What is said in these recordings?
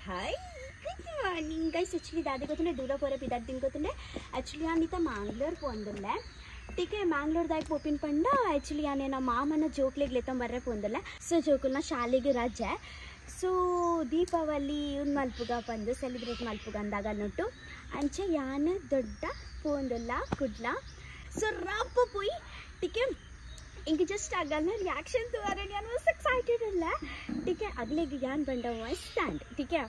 Hi, good morning guys. Actually दादी को तूने दूरा पोरे पिदार दिन को तूने actually यहाँ नीता मैंगलोर पोंदले ठीक है मैंगलोर दायक पोपिन पंडा actually यहाँ ने ना मामा ना जोक लेग लेता मर्रे पोंदले so जोकुल ना शाले के राज है so दीपावली उन मल्पुगा पंदे celebrate मल्पुगा अंदागा नोटो अंचे यहाँ ने दोड्डा पोंदला कुडला so राप पोई ठीक है इनके जस्ट अगला रिएक्शन तो आ रहे हैं यार बहुत एक्साइटेड है ठीक है अगले ज्ञान बंदा हुआ है स्टैंड ठीक है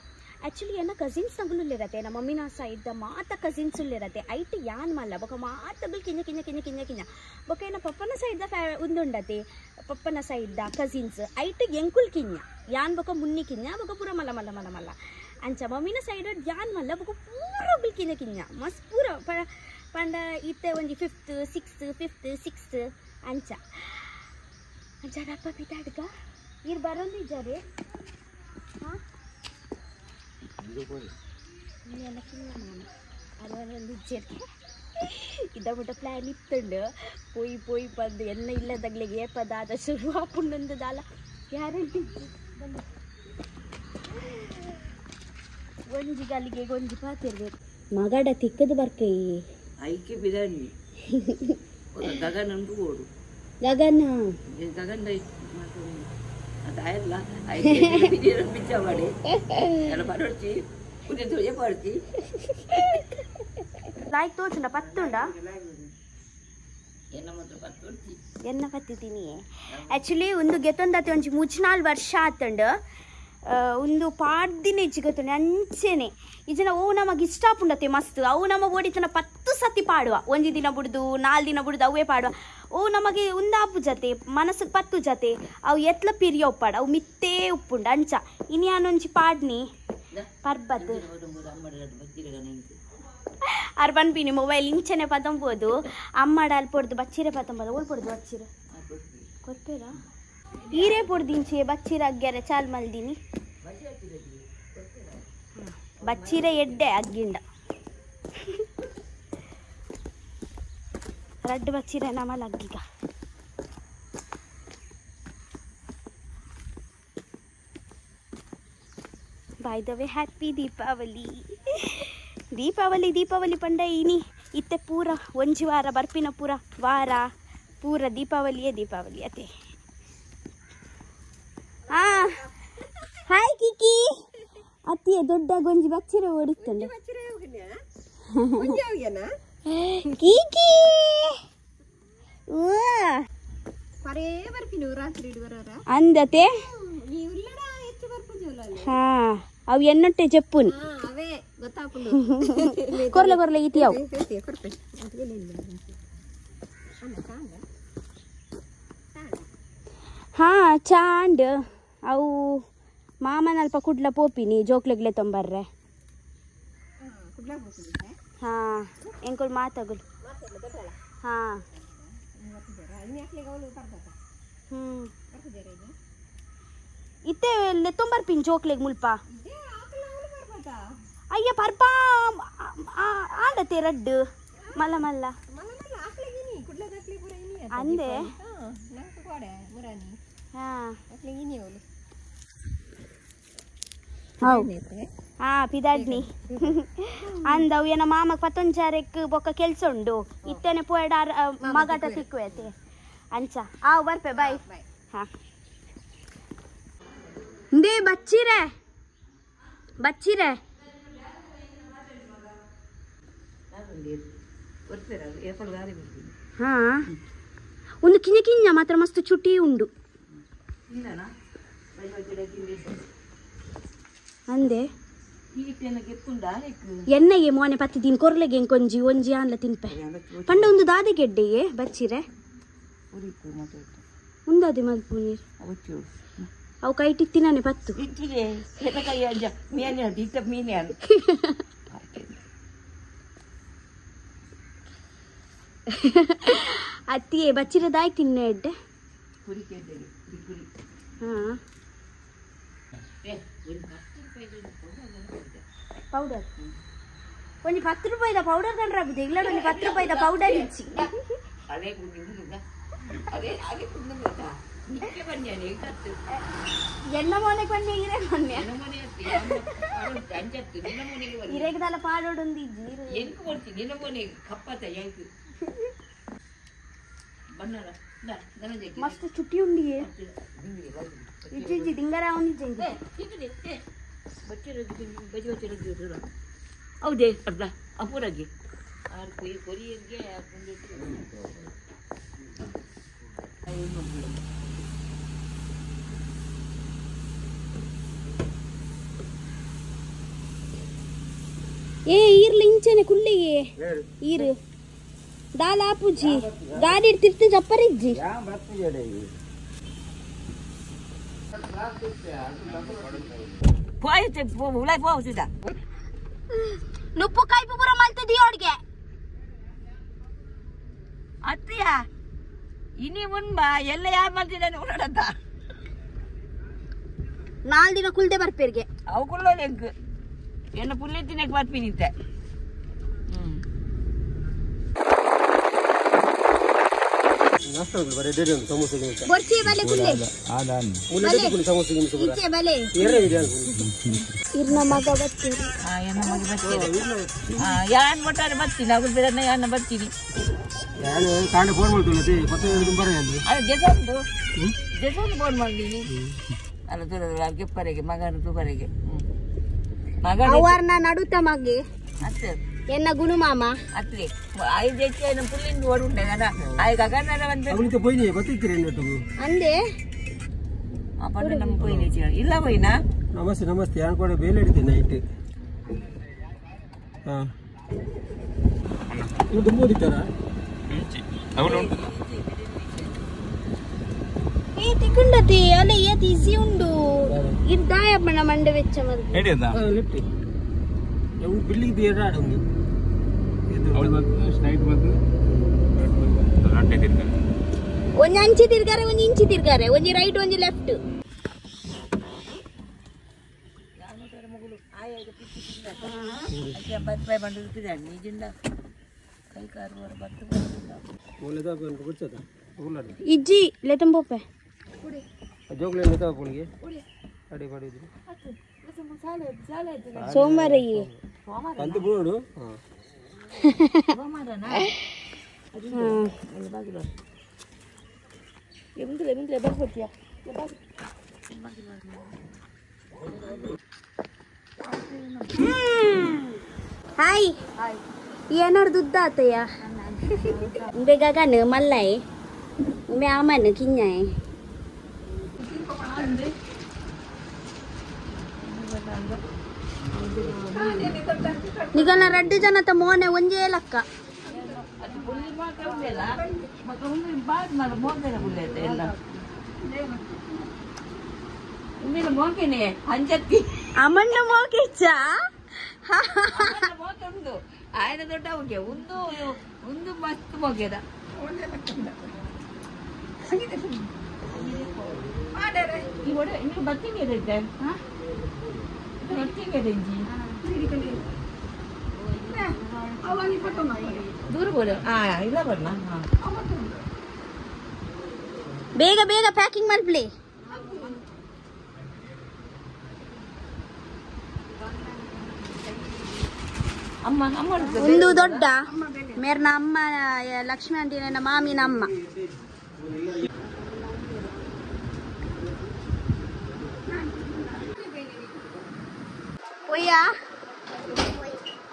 एक्चुअली ये ना कजिन्स नगुल ले रहते हैं ना मम्मी ना साइड द माता कजिन्स ले रहते हैं आइट यान माला बका माता गुल किन्या किन्या किन्या किन्या किन्या बका ना पप्पा ना साइड द उंदुंडते पप्पा ना साइड द कजिन्स आइट यंकुल किन्या यान बका मुन्नी किन्या बका पूरा मला मला मला मला अंचा मम्मी ना साइड यान माला बका पूरा गुल किन्या किन्या मस्त पूरा पंड इत्ते वंजी 5th 6th 5th 6th अंचा अंचा रप्पा पिताड़गा इर बरोंदी जरे हाँ ये लक्ष्मी मामा अरवंदी जरे इधर मोटा प्लान इत्तुंड पोई पोई पद एन्न इल्लदगलिगे पदार्थ शुरू आपुंडुंद दाला ग्यारंटी ಗೊಂಜಿ ಗಲಿಗೆ ಗೊಂಜಿ ಪಾತಿರ್ಬೇಕು ಮಗಡ ತಿಕ್ಕದು ಬರ್ಕೈ ಐಕೆ ಬಿಡನಿ ಗಗನ ಅಂದ್ಬಿಡು ಗಗನ ಗಗನ ಅದಾಯಲ್ಲ ಐಕೆ ಬಿಡಿರ ಬಿಚ್ಚ ಮಾಡಿ ಎಲ್ಲ ಬರೋಚಿ ಪುದೆ ತೋಜೆ ಬರ್ತಿ ಲೈಕ್ ತೋಚುಂಡ ಪತ್ತುಂಡ ಎನ್ನ ಮಾತ್ರ ಪತ್ತುಂಡಿ ಎನ್ನ ಪತ್ತಿದ್ದೀನಿ ಆಕ್ಚುಲಿ ಒಂದು ಗೆತ್ತೊಂದತ್ತೆ ಒಂಜಿ 3-4 ವರ್ಷ ಆತಂಡು ಒಂದು ಪಾಡ್ದಿನ ಇಜ್ಜಿಗೊತ್ತುಂಡು ಅಂಚೆನೆ ಇಜನ ಓ ನಮಗೆ ಇಷ್ಟ ಪುಂಡತೆ ಮಸ್ತ್ ಅವು ನಮ್ಮ ಓಡಿತನ 10 ಸತಿ ಪಾಡುವ ಒಂಜಿ ದಿನ ಬಿಡುದು 4 ದಿನ ಬಿಡುದು ಅವೇ ಪಾಡುವ ಓ ನಮಗೆ ಉಂದಾಪು ಜತೆ ಮನಸ್ಸು 10 ಜತೆ ಅವು ಎತ್ಲ ಪಿರಿಯ ಉಪ್ಪಾಡ ಅವು ಮಿತ್ತೇ ಉಪ್ಪುಂಡ ಅಂಚ ಇನ್ಯಾನೊಂಜಿ ಪಾಡ್ನಿ ಪರ್ಬತ್ ಅರ್ಬನ್ ಪಿನಿ ಮೊಬೈಲ್ ಇಂಚನೆ ಪದಂಬೋದು ಅಮ್ಮಡ ಅಲ್ಲಿ ಪೊಡ್ದು ಬಚ್ಚಿರೆ ಪತಂಬದ ಓಲ್ ಪೊಡ್ದು ಬಚ್ಚಿರೆ ಕೊರ್ಪೇರಾ ಈರೇ ಪೊಡ್ದಿಂಚೆ ಬಚ್ಚಿರ ಅಗ್ಗ್ಯಾರೆ ಚಾಲ್ ಮಲ್ದಿನಿ ಬಚ್ಚಿರೆ ಎಡ್ಡೆ ಅಗ್ಗಿಂಡ ರಡ್ಡು ಬಚ್ಚಿರೆ ನಮಲ್ ಅಗ್ಗಿಗ by the way happy Deepavali Deepavali Deepavali ಪಂಡ ಇನಿ ಇತ್ತೆ ಪೂರ ಒಂಜಿ ವಾರ ಬರ್ಪಿನ ಪೂರ ವಾರ ಪೂರ ದೀಪಾವಳಿಯೇ ದೀಪಾವಳಿ ಅತೆ ಹಾ ಹಾಯ್ ಕಿಕಿ ಅತ್ತಿಯ ದೊಡ್ಡ ಗೊಂಜಿ ಬಚ್ಚಿರೆ ಓಡಿಸ್ತಂಡೆ ಕಿಕಿ ಅಂದತೆ ಹಾ ಅವು ಎನ್ನೊಟ್ಟೆ ಜಪ್ಪುನ್ ಕೊರ್ಲೆ ಕೊರ್ಲೆ ಇತಿಯವು ಹಾ ಚಾಂಡ್ ಅವು ಮಾಮನ ಅಲ್ಪ ಕುಡ್ಲ ಪೋಪಿನಿ ಜೋಕ್ಲೆಗ್ಲೆ ತೊಂಬರ್ರೆ ಹಾ ಎಂಕುಲ್ ಮಾತಾಗುಲ್ ಹಾ ಇತ್ತೆ ತೊಂಬರ್ಪಿನ್ ಜೋಕ್ಲೆಗ್ ಮುಲ್ಪ ಅಯ್ಯ ಪರ್ಪ ಆಂಡತೆ ರಡ್ಡು ಮಲ್ಲ ಮಲ್ಲ ಅಂದೆ ಹಾ ಪಿದಾಡ್ನಿ ಅಂದವು ಏನ ಮಾಮಕ್ 11 ಬೊಕ್ಕ ಕೆಲ್ಸ ಉಂಡು ಇತ್ತೇನೆ ಪೋಯಡ ಮಗಟ ತಿಕ್ಕುವೈತೆ ಅಂಚ ಆವ್ ಬರ್ಪೆ ಬಾಯ್ ಹಾ ದೇ ಬಚ್ಚಿರೆ ಬಚ್ಚಿರೆ ಹಾ ಒಂದು ಕಿಂಜ ಕಿಂಜ ಮಾತ್ರ ಮಸ್ತ್ ಚುಟಿ ಉಂಡು ಅಂದೆ ಎಣ್ಣೆಗೆ ಮೋನೆ ಪತ್ತಿ ದಿನ ಕೊರ್ಲೆಗೆ ಎಂಕೊಂಜಿ ಒಂಜಿ ಆನ್ಲ ತಿನ್ಪೆ ಪಂಡ ಒಂದು ದಾದೆ ಗೆಡ್ಡೆಯೇ ಬಚ್ಚಿರೆ ಉಂದಾದೆ ಮಲ್ಪು ನೀರು ಅವು ಕೈ ಟಿತ್ತಿನಾನೆ ಪತ್ತು ಅತ್ತಿಯೇ ಬಚ್ಚಿರೆ ದಾಯ್ ತಿನ್ನೆ ಎಡ್ಡೆ ಹಾ ಪೌಡರ್ ಒಂಜಿ 10 ರೂಪಾಯಿದ ಪೌಡರ್ ತಂಡ್ರ ಆಗುದು ಇಲ್ಲಡ ಒಂಜಿ 10 ರೂಪಾಯಿದ ಪೌಡರ್ ಇಚ್ಚಿ ನಿಕ್ಕೆ ಬನ್ನಿ ಕತ್ತು ಎನ್ನ ಮನೆಗೆ ಬನ್ನಿ ಇರೇ ಬನ್ನಿ ನನ್ನ ಮನೆ ಅಂಜತ್ತು ನಿನ್ನ ಮನೆಗೆ ಬನ್ನಿ ಇರೇಗದಲ್ಲ ಪಾಡೋಡೊಂದು ಇಜ್ಜಿ ಎಂಕು ಕೊಡ್ತೀನಿ ನಿನ್ನ ಮನೆಗೆ ಕಪ್ಪತ್ತ ಎಂಕು ಬನ್ನಲ್ಲ ಮಸ್ತ್ ಚುಟ್ಟಿ ಉಂಡಿಯೇ ಇಜ್ಜಿ ಇಜ್ಜಿ ದಿಂಗರ ಅವನಿಜ್ಜಿ ಹೌದೇ ಅರ್ಧ ಅಪೂರಗೆ ಕೊರಿಯರ್ಗೆ ಏ ಈರ್ಲಿ ಇಂಚೆನೆ ಕುಳ್ಳಿಗೆ ಈರು ದಾಲ ಆಪುಜಿ ಗಾಡಿ ತಿರ್ತಿ ಜಪ್ಪರಿಜ್ಜಿ ನುಪ್ಪು ಕಾಯ್ಪು ಪುರ ಮಲ್ತದಿ ಅವಳಿಗೆ ಅತ್ತಿಯ ಇನಿ ಮುನ್ಬ ಎಲ್ಲ ಯಾರು ಮಲ್ತಿದ್ದಾನೆ ಓಡಾಡತ್ತ 4 ದಿನ ಕುಲ್ದೆ ಬರ್ಪೇರ್ಗೆ ಅವು ಕುಳ್ಳೋಲೆ ಎಂಕು ಎನ್ನ ಪುಲ್ಲೆತ್ತಿನಕ್ಕೆ ಬರ್ಪಿನಿತ್ತೆ ಬರ್ಚಿ ಬಲೆ ಕುಲ್ಲೆ ಈಚೆ ಬಲೆ ಇರ್ನ ಮಗ ಬರ್ತೀರಿ ಎನ್ನ ಮಗ ಬರ್ತೀನಿ ಯಾನ್ ಒಟ್ಟಾರೆ ಬರ್ತೀನಿ ಅವ್ರು ಬೇರೆ ಯಾನ ಬರ್ತೀನಿ ಅದು ಜೆಸೊಂದು ಫೋನ್ ಮಾಡಿದ್ದೀನಿ ಅಲ್ಲ ದೂರ ಗೆಪ್ಪರೆಗೆ ಮಗನ ತುಬರೆಗೆ ಅವರ್ನ ನಡುತ್ತ ಮಗೆ ಅತ್ತೆ ಎನ್ನ ಗುಣು ಮಾಮ ಅತ್ರಿ 5 ಎಚ್ಚೆ ಪುಲ್ಲಿಂದ ಓಡುಂಡೆ ಅದ ಆಯ್ಗ ಗಗನರ ಅಂದೆ ಪಂಡು ನಮ್ಮ ಪೋಯಿನಿ ಇಲ್ಲ ಪೋಯಿನಾ ನಮಸ್ತೆ ನಮಸ್ತೆ ನಾನು ಕೂಡ ಬೇಲೆ ಹಿಡಿದೆ ನೈಟ್ ಇದು ತುಂಬ ಓದಿತ್ತಾರ ಏ ತಿಕ್ಕುಂಡತಿ ಅಲ್ಲ ಏತ್ ಈಸಿ ಉಂಡು ಇದ್ದಾಯಪ್ಪನ ಮಂಡೆ ವೆಚ್ಚ ಮತ್ತೆ ಲಿಫ್ಟ್ ಬಿಲ್ಡಿಂಗ್ ಬೇರೆ ಆಡೊಂದು ಒಂಜಿ ಅಂಚಿ ತಿರ್ಗಾರೆ ಒಂಜಿ ಇಂಚಿ ತಿರ್ಗಾರೆ ಒಂಜಿ ರೈಟ್ ಒಂಜಿ ಲೆಫ್ಟ್ ಇಜ್ಜಿ ಲೆತಂಬೋಪೆ ಜೋಗ್ಲೆ ಲೆತಾವ ಪುಣಿಗೆ ಅಡಿ ಮಾಡಿದ್ರು ಸೋಮವಾರ ಅಂತ ಬೋರ್ಡು ಹಾಯ್ ಏನಾರು ದುಡ್ಡ ಆತಯ್ಯ ಬೇಗನ ಮಲ್ಲೈ ಮ್ಯಾಮನ ಕಿಂಜಾಯ್ ನಿಗನ 2 ಜನತ ಮೋನೆ ಒಂಜೇ ಲಕ್ಕ ಅಮ್ಮಣ್ಣ ಮೋಕೆಚ್ಚ ఆయన దొడ్డ ఉండే ఉందు మస్తు మొగ్గేద ఇంకా బతింగ్ ఏదైతే బతింగ్ ఏదంజి ದೂರ ಬೋಲ ಇಲ್ಲ ಬರ್ನ ಬೇಗ ಬೇಗ ಪ್ಯಾಕಿಂಗ್ ಮಾಡ್ಬಿಡಿ ಅಮ್ಮ ಅಮ್ಮ ಒಂದು ದೊಡ್ಡ ಮೇರ್ನ ಅಮ್ಮ ಲಕ್ಷ್ಮಿ ಆಂಟಿ ನನ್ನ ಮಾಮಿನ ಅಮ್ಮ పోయా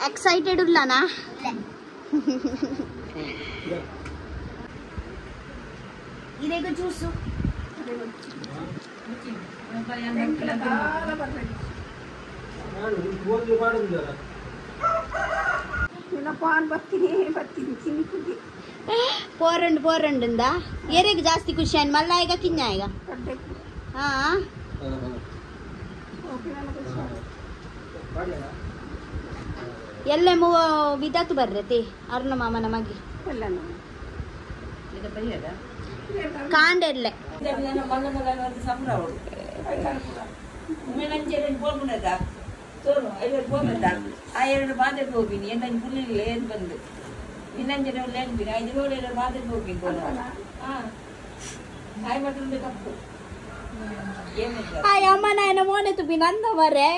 ఎక్సైటెడ్ ఉన్నానా ఇదేగో చూసు పోరండు ఉందా ఏరేకి జాస్తి ఖుషి అని మళ్ళా ఇక కిన్నా ఇక ಎಲ್ಲೆಮು ವಿದಾತು ಬರ್ರತಿ ಅರುಣ ಮಾಮನ ಮಗಿ ಕಾಂಡೆಲ್ಲೆ ಆ 2 ಬಾಧೆಗೆ ಹೋಗ್ತೀನಿ ಏನ ಪುಲ್ಲಿಲ್ಲ ಏನ್ ಬಂದು ಇನ್ನೊಂದು ಜನ ಲೇನ್ಬಿನಿ 5 ರೋಡ್ 2 ಬಾಧೆಗೆ ಹೋಗ್ತೀನಿ ಹಾಯ್ ಮಾಡ್ರೆ ತಪ್ಪು ಏನಿಲ್ಲ ಹಾಯ್ ಅಮ್ಮ ನಾನು ಮೋನೆ ತುಬಿ ನಂದ ಮರೆ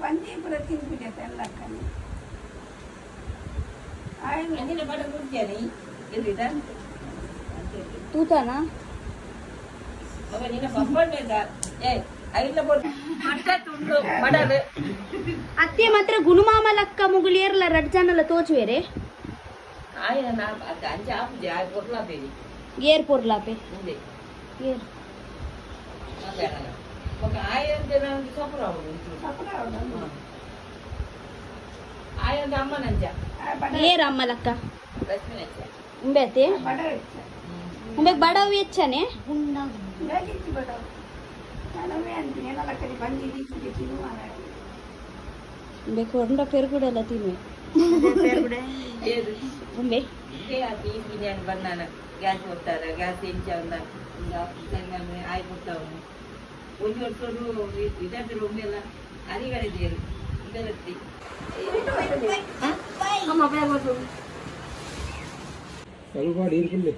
ಬಂದಿ ಪುರ ತಿನ್ಬಿಟ್ಟೆ ಎಲ್ಲ ಕಣ್ಣು ಹಾಯ್ ಮಂದಿನ ಬಡ ಕುಡ್ತೇನೆ ಎಲ್ಲಿದ ತೂತಾನ ಮಗ ನಿನ್ನ ಬಬ್ಬಣ್ಣ ಏ ಐಲ್ಲ ಬೋಲ್ ಮಟ್ಟ ತುಂಡು ಬಡದು ಅತ್ತೆ ಮಾತ್ರ ಗುಣಮಾಮ ಲಕ್ಕ ಮುಗುಲಿಯರ್ಲ ರಡ್ ಜನಲ್ಲ ತೋಚುವೇರೆ ಆಯ ನಾ ಅಂಚ ಆಪುಜೆ ಆಯ ಕೊರ್ಲಾ ಬೇಡಿ ಏರ್ ಪೊರ್ಲಾಪೆ ಮುಂದೆ ಏರ್ ಮಗ ಆಯ ಅಂತ ನನಗೆ ಸಪುರ ಆಗುದು ಆಯ ಅಂತ ಅಮ್ಮ ನಂಚ ಏರ್ ಅಮ್ಮ ಲಕ್ಕ ಲಕ್ಷ್ಮಿ ನಂಚ ಉಂಬೆತೆ ಉಂಬೆ ಬಡವು ಹೆಚ್ಚನೆ ಉಂಬೆ ಕೊಂಡ ಪೆರುಗುಡೆಲ್ಲ ತಿನ್ವೆ ಉಂಬೆ ಬಂದಾನ ಗ್ಯಾಸ್ ಕೊಡ್ತಾರ ಗ್ಯಾಸ್ ಹೆಂಚ ಆಯ್ ಕೊಡ್ತಾವ ಒಂದು ವರ್ಷ ಇದಾದ್ರು ಒಮ್ಮೆಲ್ಲ ಅರಿಗಳಿದೆ ಇದರತ್ತಿ ಅಮ್ಮ ಬೇಗ ಸ್ವಲ್ಪ ಇರ್ಕಿಲ್ಲ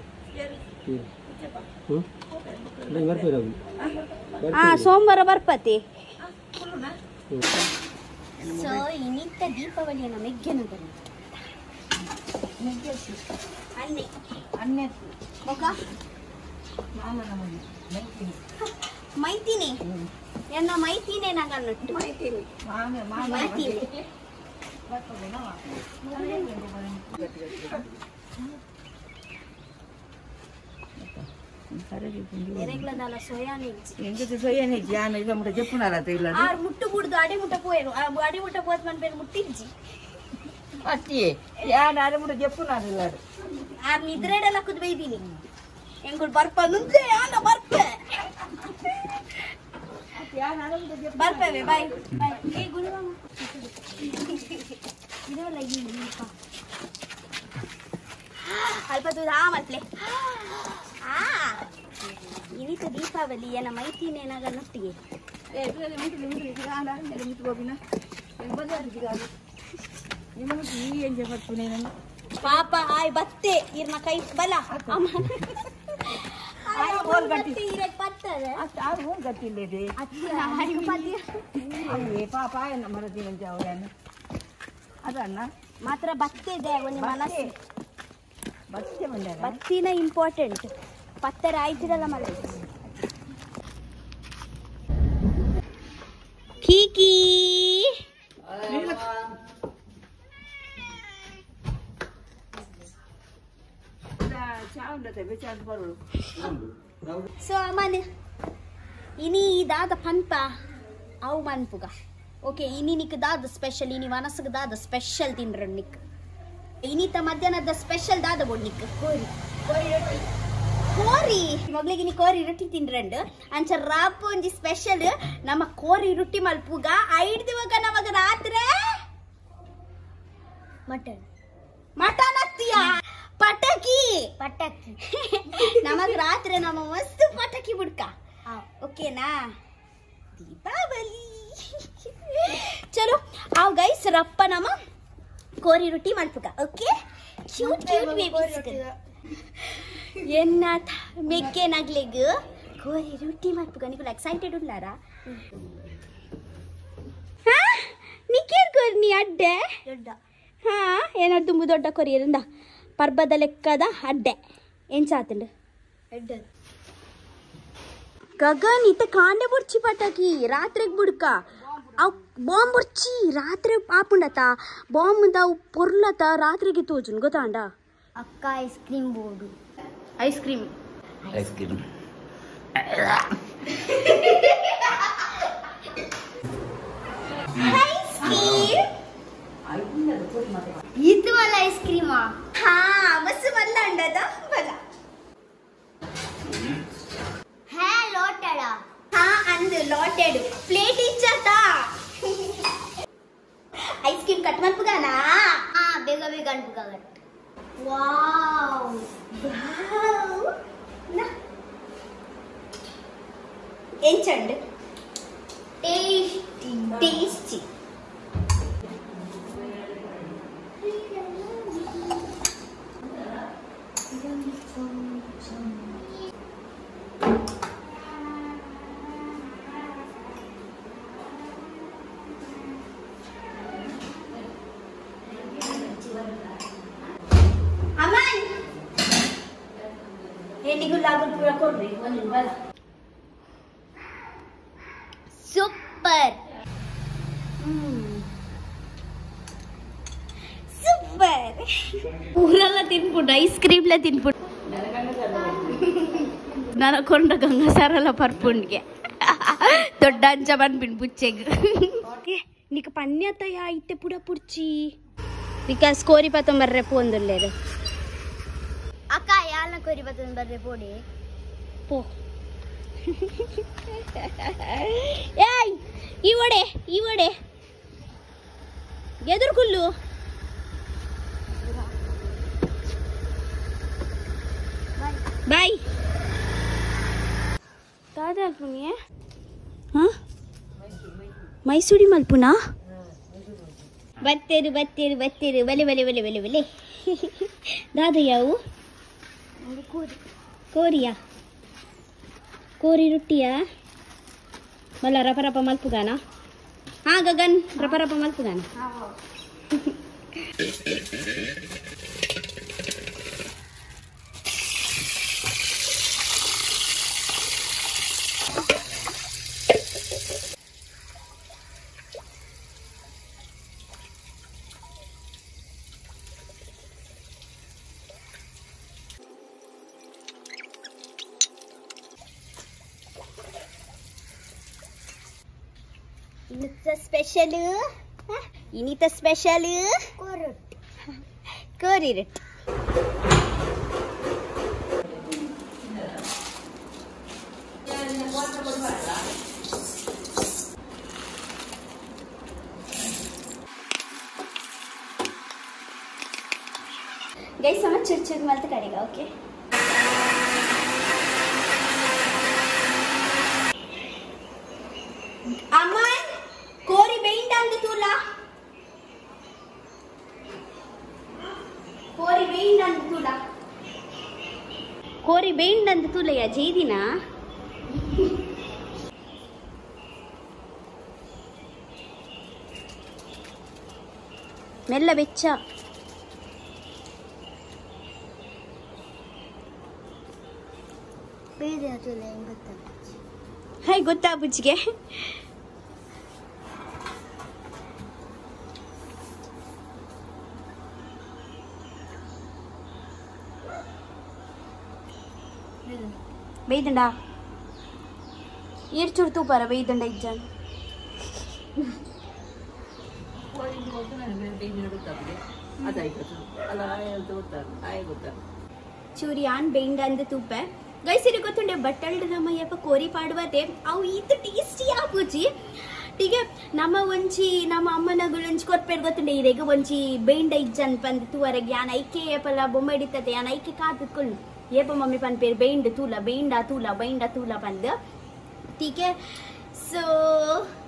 ಸೋಮವಾರ ಬರ್ಪತಿ ಸೊ ಇನ್ನಿತ್ತ ದೀಪಾವಳಿಯನ್ನು ಮೆಗ್ಗೆನಗರ ಅನ್ನೆ ಮುಖ ಮಾಮನ ಮನೆ ಮೈತೀನಿ ಎನ್ನ ಮೈತೀನೆ ನಂಗನ್ನಟ್ಟು ಮೈತೀನಿ ಮಾಮ ಮೈತೀನಿ ఎరగలదాల సోయా నుంచి ఎందుకు సోయాని జాన ఇద ముట చెప్పునారా తెల్ల ఆర్ ముట్టు కూడదు అడి ముట్ట పోయేను అడి ముట్ట పోతే మన పేరు ముట్టించి అట్టి యాన అడి ముట చెప్పునారు ఇల్లారు ఆర్ నిద్రేడల కుదివేదిని ఎంగుడు బర్పనుందే యాన బర్పే యాన అడి ముట బర్పేవే బై బై ఏ గురువామ ఇదో లగి ಅಲ್ಪ ತೂ ರಾಮತ್ಲೆ ಇವತ್ತು ದೀಪಾವಳಿ ಏನ ಮೈತೀನಿ ಏನಾಗನ್ನೊಟ್ಟಿಗೆ ಪಾಪ ಆಯ್ ಬತ್ತೆ ಇರ್ನ ಕೈ ಬಲ ಪಾಪ ಮರದಿ ಅದನ್ನ ಮಾತ್ರ ಬತ್ತಿದೆ ಒಂದು ಮನಸ್ಸು ಬತ್ತೆ ಬತ್ತಿನ ಇಂಪಾರ್ಟೆಂಟ್ ಪತ್ತರ ಆಯ್ತಿರಲ್ಲ ಮಳೆ ಕೀಕಿ ಸೊ ಅಮ್ಮನೆ ಇನಿ ದಾದ ಪನ್ಪ ಅವು ಮನ್ಪುಗ ಓಕೆ ಇನಿ ನಿಕ್ ದಾದ ಸ್ಪೆಷಲ್ ಇನಿ ಮನಸ್ಸಿಗೆ ದಾದ ಸ್ಪೆಷಲ್ ತಿನ್ರ ನಿಕ್ ಇನ್ನಿತ ಮಧ್ಯಾಹ್ನದ ಸ್ಪೆಷಲ್ ದಾದ ಬೊಡ್ನಿಕ್ ಕೋರಿ ಕೋರಿ ಮಗಳಿಗೆ ನೀ ಕೋರಿ ರೊಟ್ಟಿ ತಿನ್ರಂಡು ಅಂಚ ರಾಪು ಒಂಜಿ ಸ್ಪೆಷಲ್ ನಮ್ಮ ಕೋರಿ ರೊಟ್ಟಿ ಮಲ್ಪುಗ ಐಡ್ದಿವಾಗ ನಮಗ ರಾತ್ರೆ ಮಟನ್ ಮಟನ್ ಹತ್ತಿಯ ಪಟಾಕಿ ಪಟಾಕಿ ನಮಗ ರಾತ್ರಿ ನಮ್ಮ ಮಸ್ತ್ ಪಟಾಕಿ ಬಿಡ್ಕ ಓಕೆನಾ ದೀಪಾವಳಿ ಚಲೋ ಅವ್ ಗೈಸ್ ರಪ್ಪ ನಮ್ಮ ಕೋರಿ ರೊಟ್ಟಿ ಮಲ್ಪುಗ ಓಕೆ ಕ್ಯೂಟ್ ಕ್ಯೂಟ್ ಬೇಬೀಸ್ ಎನ್ನ ಮೆಕ್ಕೆ ನಗ್ಲೆಗ್ ಕೋರಿ ರೊಟ್ಟಿ ಮಲ್ಪುಗ ನಿಕುಲು ಎಕ್ಸೈಟೆಡ್ ಉಳ್ಳಾರಾ ಹಾ ನಿಕೇರ್ ಕೋರಿ ನೀ ಅಡ್ಡೆ ದೊಡ್ಡ ಹಾ ಏನಾದ್ರು ತುಂಬು ದೊಡ್ಡ ಕೊರಿ ಇರಂದ ಪರ್ಬದ ಲೆಕ್ಕದ ಅಡ್ಡೆ ಏನ್ ಚಾತಂಡು ಎಡ್ಡೆ ಗಗನ್ ಇತ್ತ ಕಾಂಡೆ ಬುಡ್ಚಿ ಪಟಾಕಿ ರಾತ್ರಿಗೆ ಬುಡ್ಕ ಅವ್ ಬಾಂಬ್ ಬುಡ್ಚಿ ರಾತ್ರಿ ಆಪುಂಡತ ಬಾಂಬ್ ಅವು ಪೊರ್ಲತ ರಾತ್ರಿಗೆ ತೋಜುನ್ ಗೊತ್ತಾಂಡ ಅಕ್ಕ ice cream board ice cream ice cream ice cream ಇದು ಅಲ್ಲ ಐಸ್ ಕ್ರೀಮಾ ಹಾ ಮಸ್ತ್ ಮಲ್ಲ ಅಂಡದ ಬಲ ಹೇ ಲೋಟಡ ಹಾ ಅಂದು ಲೋಟೆಡು ಪ್ಲೇಟ್ ಇಚ್ಚತ ಐಸ್ ಕ್ರೀಮ್ ಕಟ್ ಮಲ್ಪುಗಾನಾ ಹಾ ಬೇಗ ಬೇಗ ಅನ್ಪುಗ ಕಟ್ ವಾವ್ ವಾವ್ ನಾ ಎಂಚಂಡ್ ಟೇಸ್ಟಿ ಟೇಸ್ಟಿ ಸೂಪರ್ ಸೂಪರ್ ಊರೆಲ್ಲ ತಿನ್ಬಿಟ್ಟು ಐಸ್ ಕ್ರೀಮ್ಲೆ ತಿನ್ಬಿಟ್ಟು ನನಕೊಂಡ ಗಂಗಸಾರಲ್ಲ ಪರ್ಪುಂಡ್ಗೆ ದೊಡ್ಡ ಅಂಚ ಬಂದ್ಬಿಟ್ಟು ಬುಚ್ಚೆಗೆ నీకు పని అత్తయ్యా ఇట్టే పుడ పుడిచి వికాస్ కోరిపతం బర్రె పోందులేరు అక్క యాళ్ళ కోరిపతం బర్రె పోడి పో ఏయ్ ఈవడే ఎదురుకుళ్ళు బాయ్ దాదాపుని ಮೈಸೂರಿ ಮಲ್ಪುನಾ ಬತ್ತೇರು ಬಲೆ ದಾದ ಯಾವು ಕೋರಿಯಾ ಕೋರಿ ರೊಟ್ಟಿಯಾ ಮಲ್ಲ ರಪ ಮಲ್ಪುಗಾನ ಹಾ ಗಗನ್ ರಪ ಮಲ್ಪುಗಾನ ಇನ್ನಿತ ಸ್ಪೆಷಲ್ ಕೋರಿ ರೊಟ್ಟಿ ಗೈ ಸಮ ಚಿರ್ಚಿರ್ ಮಲ್ತ ಕಡೆಗ ಓಕೆ ಅಮ್ಮನ್ ಕೋರಿ ಬೇಯಿಂಡ ಅಂದು ತೂಲ ಕೋರಿ ಬೇಯಿಂಡ ಅಂದು ತೂಲಯ್ಯ ಜೈದಿನ ಮೆಲ್ಲ ಬೆಚ್ಚ ಹೈ ಗೊತ್ತಾ ಬುಜ್ಜಿಗೆ ಬೇಯ್ದಂಡ ಏರ್ಚೂರು ತೂಪಾರ ಬೇಯ್ದಂಡ ಇಜ್ಜ ಚೂರಿ ಆನ್ ಬೇಯ್ದ ಅಂದ ತೂಪ ಗೈಸಿರಿ ಗೊತ್ತುಂಡೆ ಬಟ್ಟಲ್ಡ್ ನಮ್ಮಯ್ಯಪ್ಪ ಕೋರಿ ಪಾಡುವತೆ ಅವು ಇದು ಟೇಸ್ಟಿ ಆಪುಜಿ ಟೀಗೆ ನಮ್ಮ ಒಂಚಿ ನಮ್ಮ ಅಮ್ಮನಗಳು ಒಂಚಿ ಕೊರ್ಪೇರ್ ಗೊತ್ತುಂಡೆ ಇರೆಗ ಒಂಚಿ ಬೇಂಡ ಇಜ್ಜನ್ ಪಂದ್ ತೂವರೆಗೆ ಯಾನ್ ಐಕೆ ಏಪಲ ಬೊಮ್ಮೆ ಹಿಡಿತತೆ ಯಾನ್ ಐಕೆ ಕಾತುಕೊಂಡು ಏಪ ಮಮ್ಮಿ ಪನ್ ಪೇರು ಬೇಂಡ ತೂಲ ಪಂದ್ ಟೀಕೆ ಸೊ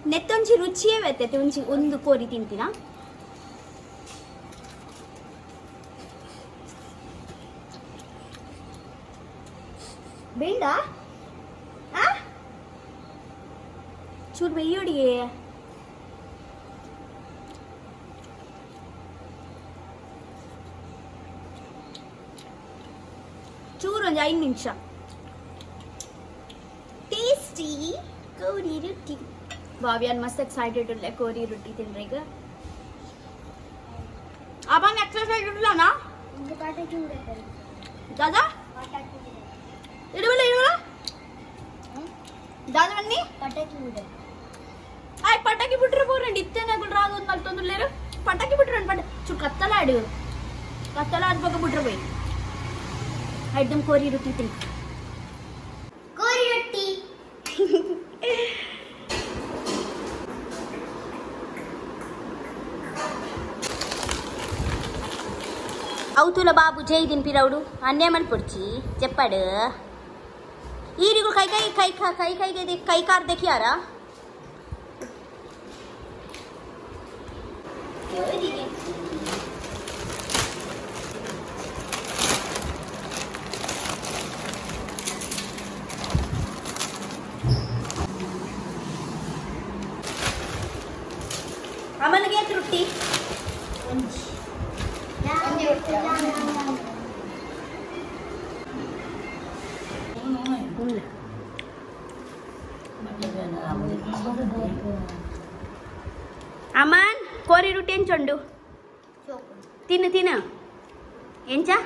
ನೆತ್ತೊಂಚಿ ರುಚಿಯೇ ಬರ್ತೈತೆ ಒಂಚಿ ಒಂದು ಕೋರಿ ತಿಂತೀನ ಬೇಂಡ ಚೂರು ಬೇಯೋಡಿಯೇ ಚೂರು ಒಂದು 5 ನಿಮಿಷ ಟೇಸ್ಟಿ ಕೋರಿ ರೊಟ್ಟಿ ಭಾವ್ಯಾನ್ ಮಸ್ತ್ ಎಕ್ಸೈಟೆಡ್ ಉಳ್ಳೆ ಕೋರಿ ರೊಟ್ಟಿ ತಿನ್ರಿ ಈಗ ಅಪ್ಪನ ಎಕ್ಸೈಟೆಡ್ ಇಡ್ಲಾನಾ ದಾದಾ ಇಡುವಲ್ಲ ದಾದ ಬನ್ನಿ ಪಟಾಕಿ ಬಿಟ್ರೆ ಬೋರಂడి ಇತ್ತೇನಾಗಲು ರಾದು ಮಲ್ತೊಂದುಲ್ಲೇರು ಪಟಾಕಿ ಬಿಟ್ರೆ ಚೂರು ಕತ್ತಲಾಡು ಕತ್ತಲಾದ ಬಗ್ಗೆ ಬಿಟ್ರೆ போய் एकदम कोरी रोटी थी कोरी रोटी అవుతుల బాబు జైదిన్ పిరవుడు అన్నేమని పొడిచి చెప్పాడు ఈరిగు కై కార్ देखियारा ಅಮ್ಮನಿಗೆ ರೊಟ್ಟಿ Aman, kori rutin condu. Tina. Enca?